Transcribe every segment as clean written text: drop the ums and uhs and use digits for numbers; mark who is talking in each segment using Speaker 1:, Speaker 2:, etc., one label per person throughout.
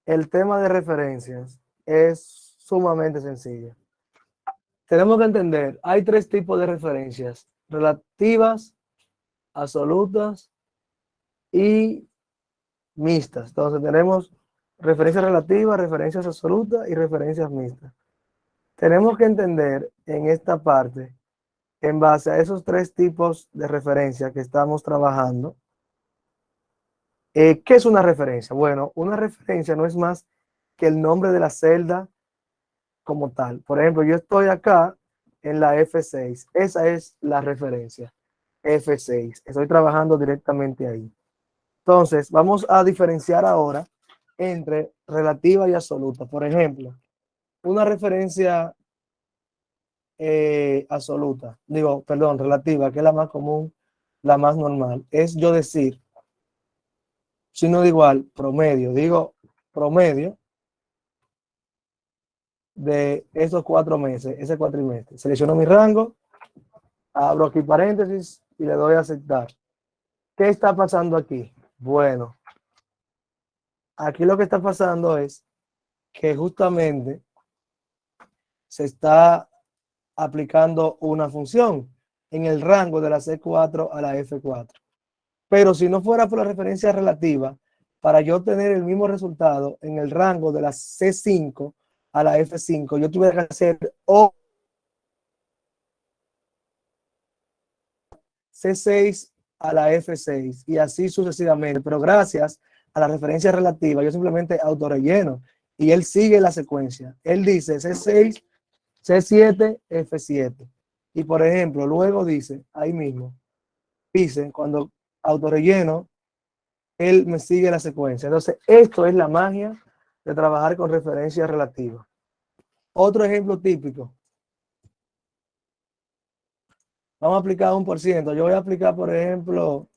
Speaker 1: El tema de referencias es sumamente sencillo. Tenemos que entender, hay tres tipos de referencias: relativas, absolutas y mixtas. Entonces tenemos referencias relativas, referencias absolutas y referencias mixtas. Tenemos que entender en esta parte, en base a esos tres tipos de referencia que estamos trabajando, ¿qué es una referencia? Bueno, una referencia no es más que el nombre de la celda como tal. Por ejemplo, yo estoy acá en la F6. Esa es la referencia, F6. Estoy trabajando directamente ahí. Entonces, vamos a diferenciar ahora entre relativa y absoluta. Por ejemplo, una referencia absoluta, digo, perdón, relativa, que es la más común, la más normal, es yo decir, signo de igual, promedio, digo promedio de esos 4 meses, ese cuatrimestre. Selecciono mi rango, abro aquí paréntesis y le doy a aceptar. ¿Qué está pasando aquí? Bueno, aquí lo que está pasando es que justamente se está aplicando una función en el rango de la C4 a la F4. Pero si no fuera por la referencia relativa, para yo tener el mismo resultado en el rango de la C5 a la F5, yo tuviera que hacer o C6 a la F6 y así sucesivamente. Pero gracias a la referencia relativa, yo simplemente autorrelleno y él sigue la secuencia. Él dice C6, C7, F7. Y por ejemplo, luego dice, ahí mismo, dice, cuando autorrelleno, él me sigue la secuencia. Entonces, esto es la magia de trabajar con referencia relativa. Otro ejemplo típico. Vamos a aplicar 1%. Yo voy a aplicar, por ejemplo,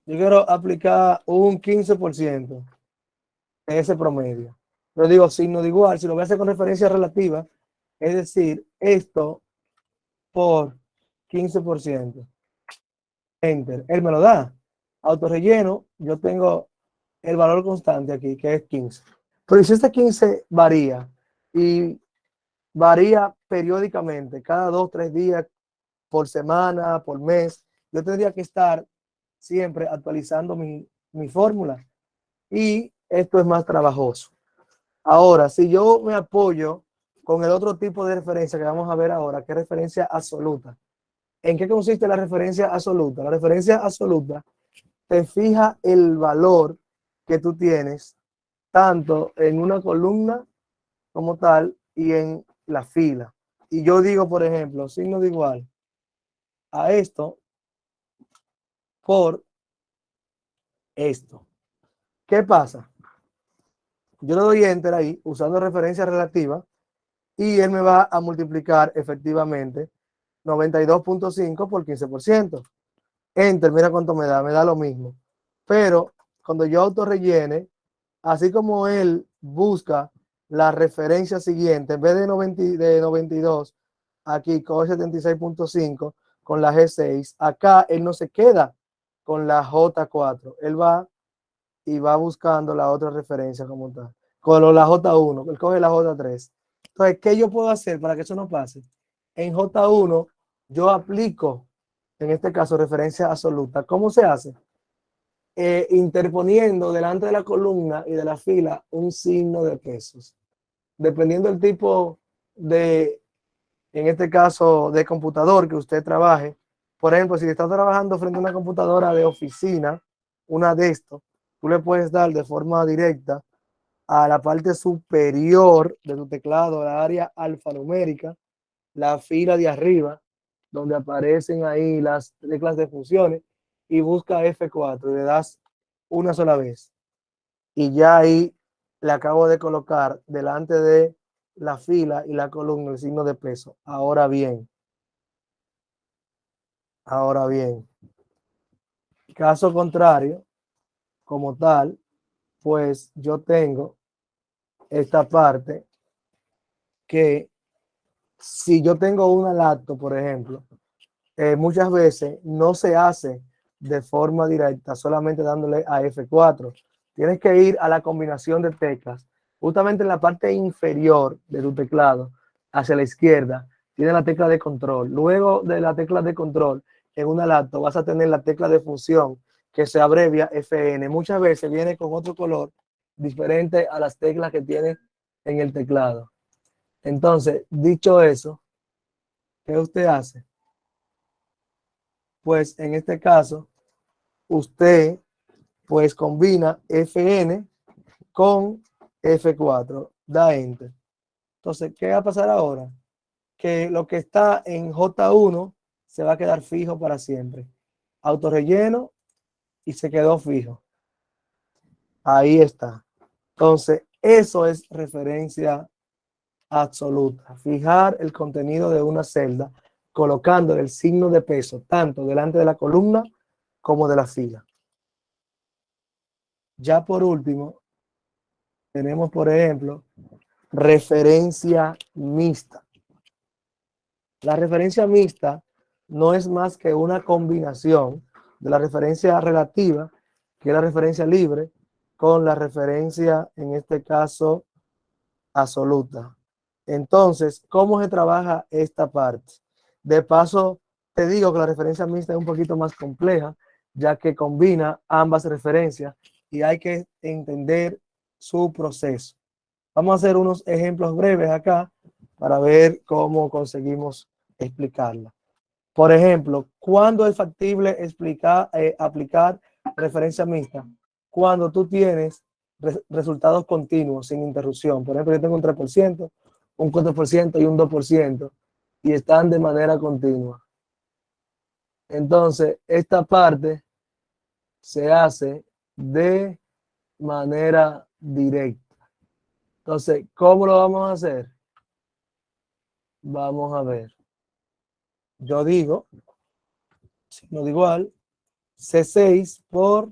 Speaker 1: yo quiero aplicar un 15% de ese promedio. Yo digo signo de igual, si lo voy a hacer con referencia relativa, es decir, esto por 15%. Enter. Él me lo da. Autorrelleno, yo tengo el valor constante aquí, que es 15. Pero si este 15 varía y varía periódicamente, cada 2, 3 días, por semana, por mes, yo tendría que estar siempre actualizando mi fórmula y esto es más trabajoso. Ahora, si yo me apoyo con el otro tipo de referencia que vamos a ver ahora, que es referencia absoluta. ¿En qué consiste la referencia absoluta? La referencia absoluta te fija el valor que tú tienes tanto en una columna como tal y en la fila. Y yo digo, por ejemplo, signo de igual a esto por esto. ¿Qué pasa? Yo le doy enter ahí usando referencia relativa y él me va a multiplicar efectivamente 92.5 por 15%. Enter, mira cuánto me da lo mismo. Pero cuando yo autorrellene, así como él busca la referencia siguiente, en vez de 92, aquí con 76.5, con la G6, acá él no se queda con la J4, él va y va buscando la otra referencia como tal, con la J1, él coge la J3. Entonces, ¿qué yo puedo hacer para que eso no pase? En J1 yo aplico, en este caso, referencia absoluta. ¿Cómo se hace? Interponiendo delante de la columna y de la fila un signo de pesos. Dependiendo del tipo de, en este caso, de computador que usted trabaje. Por ejemplo, si está trabajando frente a una computadora de oficina, una de estos, tú le puedes dar de forma directa a la parte superior de tu teclado, la área alfanumérica, la fila de arriba, donde aparecen ahí las teclas de funciones, y busca F4 y le das una sola vez. Y ya ahí le acabo de colocar delante de la fila y la columna el signo de peso. Ahora bien, caso contrario, como tal, pues yo tengo esta parte que si yo tengo una laptop, por ejemplo, muchas veces no se hace de forma directa, solamente dándole a F4. Tienes que ir a la combinación de teclas. Justamente en la parte inferior de tu teclado, hacia la izquierda, tiene la tecla de control. Luego de la tecla de control, en una laptop vas a tener la tecla de función, que se abrevia FN. Muchas veces viene con otro color diferente a las teclas que tiene en el teclado. Entonces, dicho eso, ¿qué usted hace? Pues en este caso, usted pues combina FN con F4, da Enter. Entonces, ¿qué va a pasar ahora? Que lo que está en J1 se va a quedar fijo para siempre. Autorrelleno y se quedó fijo. Ahí está. Entonces, eso es referencia absoluta. Fijar el contenido de una celda colocando el signo de peso tanto delante de la columna como de la fila. Ya por último, tenemos, por ejemplo, referencia mixta. La referencia mixta no es más que una combinación de la referencia relativa, que es la referencia libre, con la referencia, en este caso, absoluta. Entonces, ¿cómo se trabaja esta parte? De paso, te digo que la referencia mixta es un poquito más compleja, ya que combina ambas referencias y hay que entender su proceso. Vamos a hacer unos ejemplos breves acá para ver cómo conseguimos explicarla. Por ejemplo, ¿cuándo es factible aplicar referencia mixta? Cuando tú tienes resultados continuos sin interrupción. Por ejemplo, yo tengo un 3%, un 4% y un 2% y están de manera continua. Entonces, esta parte se hace de manera directa. Entonces, ¿cómo lo vamos a hacer? Vamos a ver. Yo digo, signo de igual, C6 por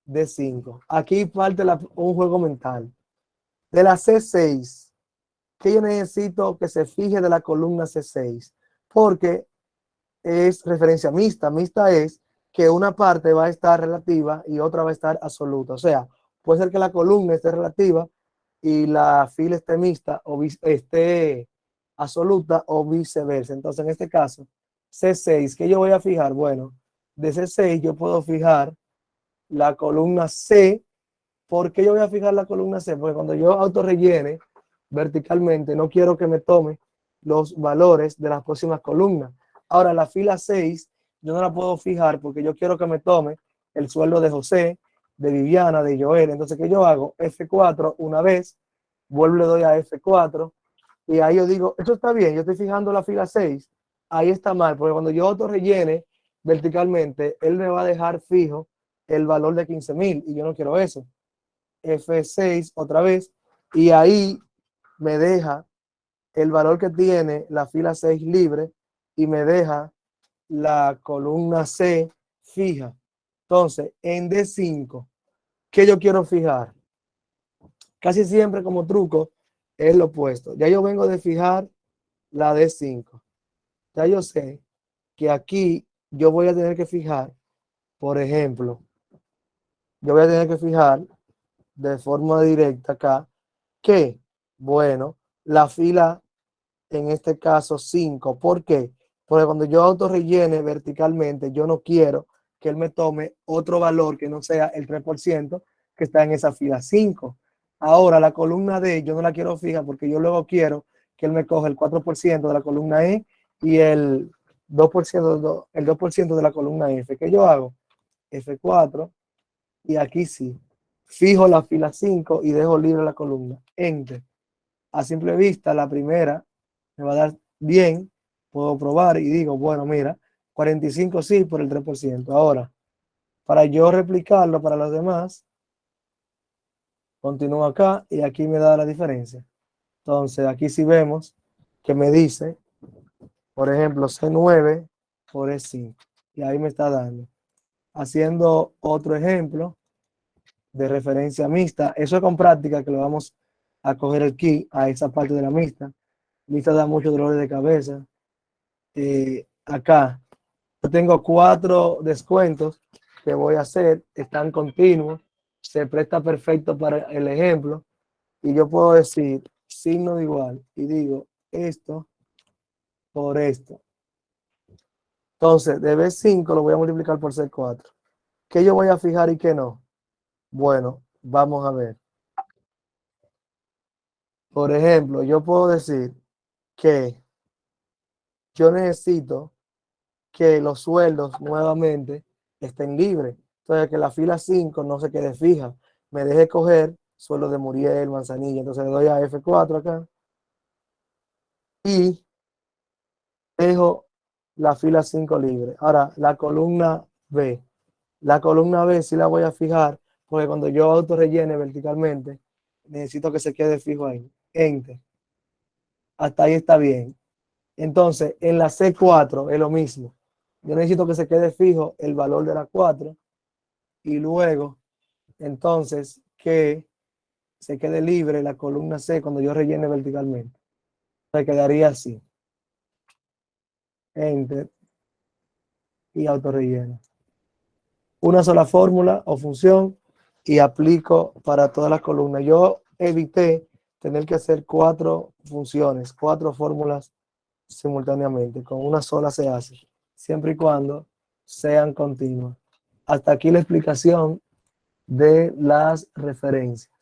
Speaker 1: D5. Aquí parte un juego mental. De la C6, que yo necesito que se fije de la columna C6, porque es referencia mixta. Mixta es que una parte va a estar relativa y otra va a estar absoluta. O sea, puede ser que la columna esté relativa y la fila esté mixta o esté absoluta o viceversa. Entonces, en este caso, C6, ¿qué yo voy a fijar? Bueno, de C6 yo puedo fijar la columna C. ¿Por qué yo voy a fijar la columna C? Porque cuando yo autorrellene verticalmente, no quiero que me tome los valores de las próximas columnas. Ahora, la fila 6, yo no la puedo fijar porque yo quiero que me tome el sueldo de José, de Viviana, de Joel. Entonces, ¿qué yo hago? F4 una vez, vuelvo y le doy a F4 y ahí yo digo, esto está bien, yo estoy fijando la fila 6, ahí está mal, porque cuando yo autorrellene verticalmente, él me va a dejar fijo el valor de 15,000 y yo no quiero eso. F6 otra vez y ahí me deja el valor que tiene la fila 6 libre y me deja la columna C fija. Entonces, en D5, ¿qué yo quiero fijar? Casi siempre como truco es lo opuesto. Ya yo vengo de fijar la D5. Ya yo sé que aquí yo voy a tener que fijar, por ejemplo, yo voy a tener que fijar de forma directa acá que, bueno, la fila en este caso 5. ¿Por qué? Porque cuando yo autorrellene verticalmente, yo no quiero que él me tome otro valor que no sea el 3% que está en esa fila 5. Ahora, la columna D yo no la quiero fija porque yo luego quiero que él me coja el 4% de la columna E y el 2% de la columna F. ¿Qué yo hago? F4 y aquí sí. Fijo la fila 5 y dejo libre la columna. Enter. A simple vista, la primera me va a dar bien, puedo probar y digo, bueno, mira, 45 sí por el 3%. Ahora, para yo replicarlo para los demás, continúo acá y aquí me da la diferencia. Entonces, aquí sí vemos que me dice, por ejemplo, C9 por E5. Y ahí me está dando. Haciendo otro ejemplo de referencia mixta. Eso es con práctica que lo vamos a coger aquí, a esa parte de la mixta. Mixta da mucho dolor de cabeza. Acá Yo tengo 4 descuentos que voy a hacer, están continuos, se presta perfecto para el ejemplo, y yo puedo decir signo de igual, y digo esto por esto. Entonces, de B5 lo voy a multiplicar por C4. ¿Qué yo voy a fijar y qué no? Bueno, vamos a ver. Por ejemplo, yo puedo decir que yo necesito que los sueldos nuevamente estén libres. Entonces, que la fila 5 no se quede fija. Me deje coger sueldo de Muriel, Manzanilla. Entonces le doy a F4 acá y dejo la fila 5 libre. Ahora, la columna B. La columna B sí la voy a fijar porque cuando yo auto rellene verticalmente, necesito que se quede fijo ahí. Enter. Hasta ahí está bien. Entonces, en la C4 es lo mismo. Yo necesito que se quede fijo el valor de la 4 y luego, entonces, que se quede libre la columna C cuando yo rellene verticalmente. Se quedaría así. Enter y autorrelleno. Una sola fórmula o función y aplico para todas las columnas. Yo evité tener que hacer 4 funciones, 4 fórmulas simultáneamente. Con una sola se hace, siempre y cuando sean continuas. Hasta aquí la explicación de las referencias.